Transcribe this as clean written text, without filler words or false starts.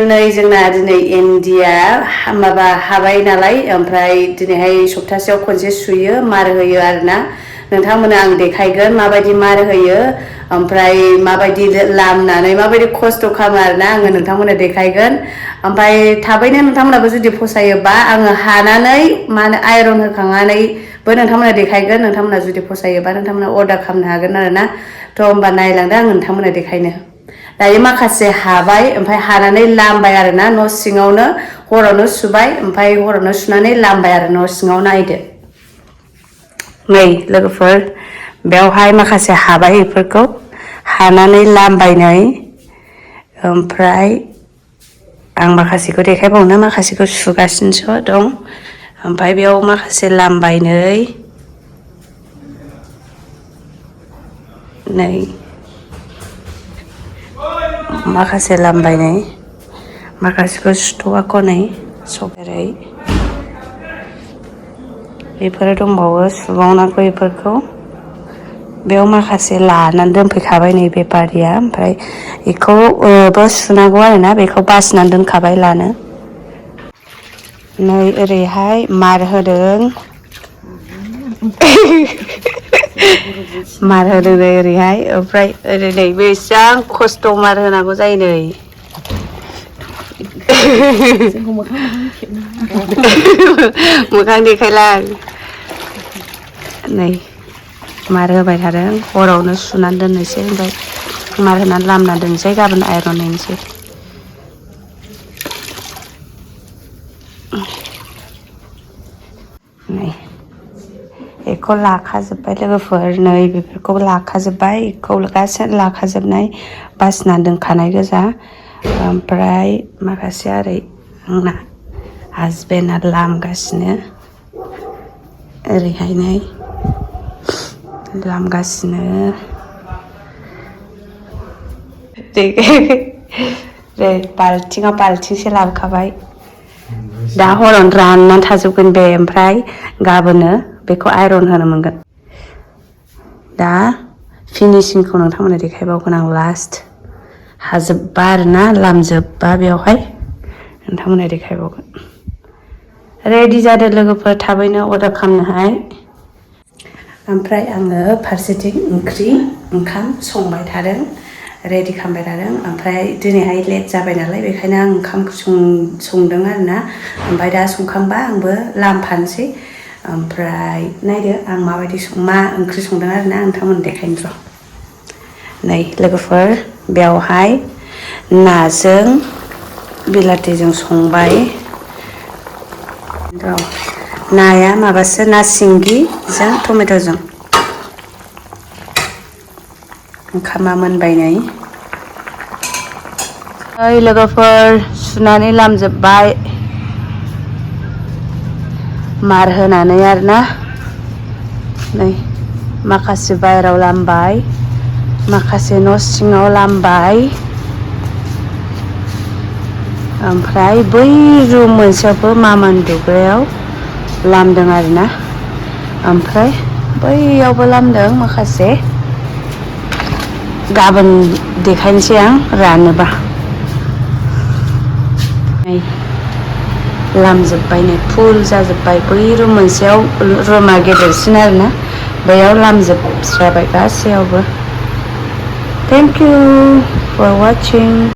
नै जोंना दिनै एन्डिया माबा हाबाय नालाय ओमफ्राय दिनैहाय सप्तासेयाव खनसे सुयो मार होयो आरोना नोंथांमोननो आं देखायगोन माबायदि मार होयो ओमफ्राय माबायदि लामनानै माबायदि खस्थ' खालामो आरोना आङो नोंथांमोननो देखायगोन ओमफ्राय थाबैनो नोंथांमोनाबो जुदि फसायोबा आङो हानानै माने आयरन होखांनानैबो नोंथांमोननो देखायगोन नोंथांमोना जुदि फसायोबा नोंथांमोना अर्डार खालामनो हागोन आरोना थ' होमबा नायलांदो आं नोंथांमोननो देखायनो दायो माखासे हाबाय ओमफ्राय हानानै लामबाय आरोना न' सिङावनो हरावनो सुबाय ओमफ्राय हरावनो सुनानै लामबाय आरो न' सिङाव नायदो नै लोगोफोर बेवहाय माखासे हाबाय बेफोरखौ हानानै लामबाय नै ओमफ्राय आं माखासेखौ देखायबावनो माखासेखौ सुगासिनोसो दं ओमफ्राय बेयाव माखासे लामबाय नै माखासे लामबाय नै माखासेखौ सुथ'वाखै सगेरै बेफोरो दंबावो सुबावनांगौ बेफोरखौ बेयाव माखासे लानानै दोनफैखाबाय नै बेफारिया ओमफ्राय बेखौबो सुनांगौ आरोना बेखौ बासिनानै दोनखाबाय लानो नै ओरैहाय मार होदों मार होदों नै ओरैहाय ओमफ्राय ओरै नै बेसेबां खस्थ' मार होनांगौ जायो नै मोखां देखायला नै मार होबाय थादों हरावनो सुनानै दोननोसै ओमफ्राय मार होनानै लामना दोनसै गाबोन आयरन हैनोसै नै बेखौ लाखाजोब्बाय लोगोफोर नै बेफोरखौ लाखाजोब्बाय बेखौ गासैबो लाखाजोबनाय बासिना दोनखानाय गोजा ओमफ्राय माखासे ओरै आंना हासबेन्डआ लामगासिनो ओरैहाय नै लामगासिनो बाल्थिङाव बाल्थिंसे लाबोखाबाय दा हरावनो राननानै थाजोबगोन बे ओमफ्राय गाबोनो बेखौ आयरन होनो मोनगोन दा फिनिशिंखौ नोंथांमोननो देखायबावगोन आं लास्ट हाजोब्बा आरोना लामजोब्बा बेवहाय नोंथांमोननो देखायबावगोन रेडि जादो लोगोफोर थाबैनो अर्डार खालामनोहाय ओमफ्राय आङो फारसेथिं ओंखाम संबाय थादों रेडि खालामबाय थादों ओमफ्राय दिनैहाय लेट जाबाय नालाय बेखायनो आं ओंखाम संदों आरोना ओमफ्राय दा संखांबा आंबो लामफानोसै ओमफ्राय नायदो आं माबायदि मा ओंख्रि संदों आरोना नोंथांमोननो देखायनो र' नै लोगोफोर बेवहाय नाजों बिलाथिजों संबाय र' नाया माबासो ना सिंगिजों टमेट'जों ओंखामा मोनबाय नै लोगोफोर सुनानै लामजोब्बाय मार होनानै आरोना नै माखासे बाहेरायाव लामबाय माखासे न' सिङाव लामबाय ओमफ्राय बै रुम मोनसेयावबो मामानि दुगैयाव लामदों आरोना ओमफ्राय बैयावबो लामदों माखासे गाबोन देखायनोसै आं रानोबा नै लामजोब्बाय नै फुल जाजोब्बाय बै रुम मोनसेयाव रुमा गेदेरसिन आरोना बैयाव लामजोबस्राबाय गासैयावबो थेंक इउ फर वाचिं